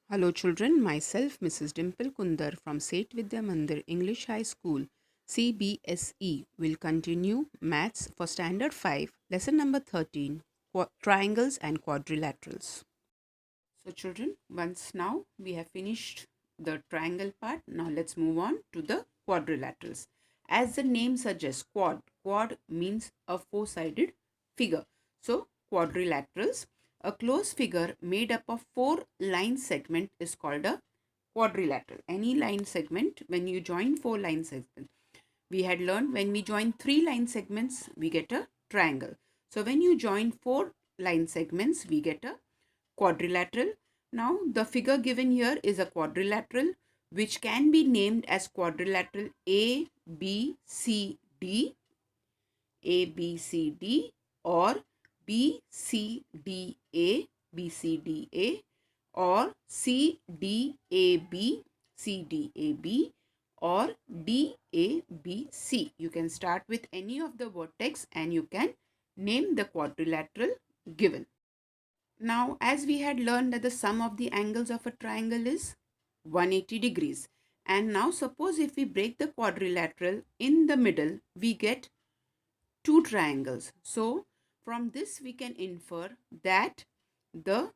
Hello children, myself Mrs. Dimple Kundar from Seth Vidya Mandir English High School CBSE will continue Maths for Standard 5, Lesson number 13, Triangles and Quadrilaterals. So children, once now we have finished the triangle part, now let's move on to the quadrilaterals. As the name suggests, quad means a four-sided figure. So quadrilaterals, a closed figure made up of four line segment is called a quadrilateral. Any line segment, when you join four line segments, we had learned when we join three line segments, we get a triangle. So when you join four line segments, we get a quadrilateral. Now the figure given here is a quadrilateral which can be named as quadrilateral A, B, C, D, A, B, C, D or B, C, D, A, B, C, D, A or C, D, A, B, C, D, A, B or D, A, B, C. You can start with any of the vertex and you can name the quadrilateral given. Now, as we had learned that the sum of the angles of a triangle is 180 degrees. And now suppose if we break the quadrilateral in the middle, we get two triangles. So, from this we can infer that the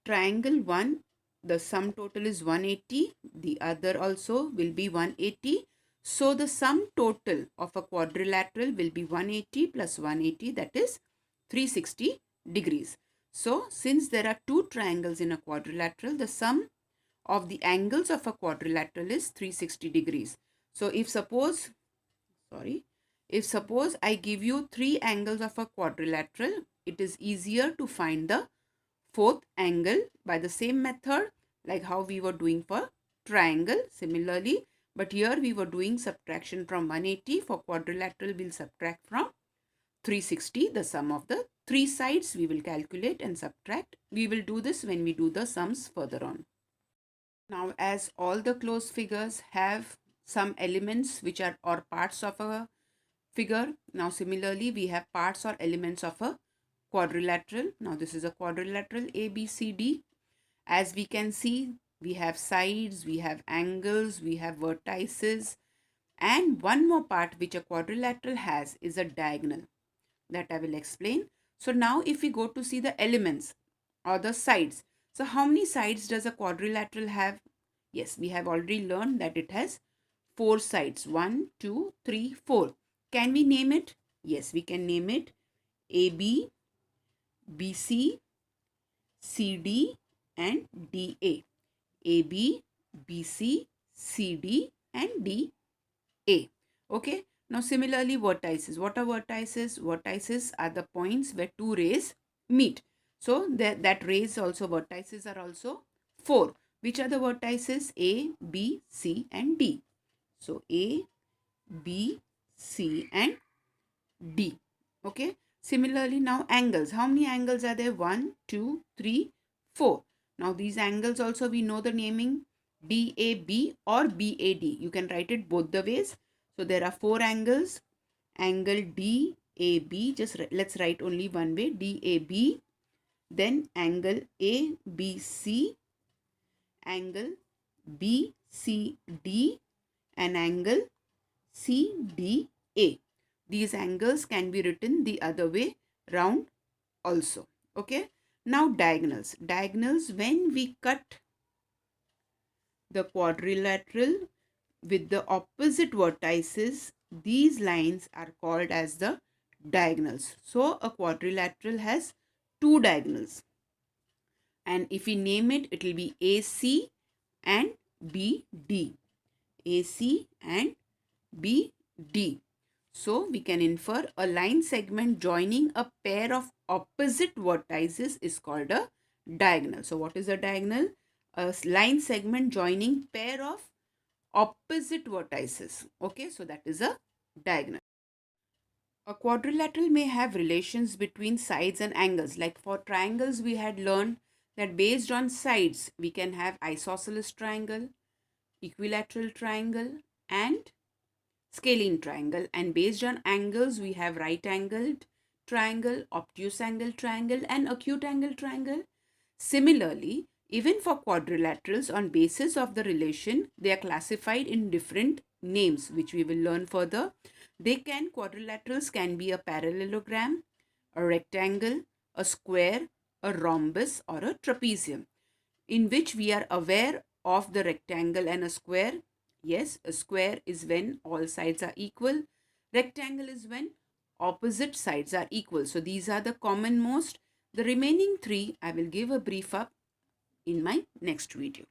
triangle 1, the sum total is 180. The other also will be 180. So, the sum total of a quadrilateral will be 180 plus 180, that is 360 degrees. So, since there are two triangles in a quadrilateral, the sum of the angles of a quadrilateral is 360 degrees. So, if suppose I give you three angles of a quadrilateral, it is easier to find the fourth angle by the same method like how we were doing for triangle similarly. But here we were doing subtraction from 180. For quadrilateral, we'll subtract from 360, the sum of the three sides we will calculate and subtract. We will do this when we do the sums further on. Now, as all the closed figures have some elements which are or parts of a figure, now similarly we have parts or elements of a quadrilateral. Now this is a quadrilateral ABCD. As we can see, we have sides, we have angles, we have vertices, and one more part which a quadrilateral has is a diagonal, that I will explain. So now if we go to see the elements or the sides, so how many sides does a quadrilateral have? Yes, we have already learned that it has four sides. 1, 2, 3, 4. Can we name it? Yes, we can name it AB, BC, CD and DA. AB, BC, CD and DA. Okay. Now similarly vertices. What are vertices? Vertices are the points where two rays meet. So that rays also, vertices are also four. Which are the vertices? A, B, C and D. So A, B, C and D. Okay. Similarly, now angles. How many angles are there? 1, 2, 3, 4. Now these angles also we know the naming DAB or BAD. You can write it both the ways. So there are four angles. Angle DAB, just let's write only one way, DAB. Then angle ABC, angle BCD and angle CDA. These angles can be written the other way round also. Okay. Now diagonals. Diagonals, when we cut the quadrilateral with the opposite vertices, these lines are called as the diagonals. So a quadrilateral has two diagonals. And if we name it, it will be AC and BD. AC and BD. So we can infer a line segment joining a pair of opposite vertices is called a diagonal. So what is a diagonal? A line segment joining pair of opposite vertices. Okay, so that is a diagonal. A quadrilateral may have relations between sides and angles. Like for triangles, we had learned that based on sides, we can have isosceles triangle, equilateral triangle and scalene triangle, and based on angles we have right angled triangle, obtuse angle triangle and acute angle triangle. Similarly, Even for quadrilaterals, on basis of the relation, they are classified in different names, which we will learn further. Quadrilaterals can be a parallelogram, a rectangle, a square, a rhombus, or a trapezium, in which we are aware of the rectangle and a square. Yes, a square is when all sides are equal. Rectangle is when opposite sides are equal. So these are the common most. The remaining three I will give a brief up in my next video.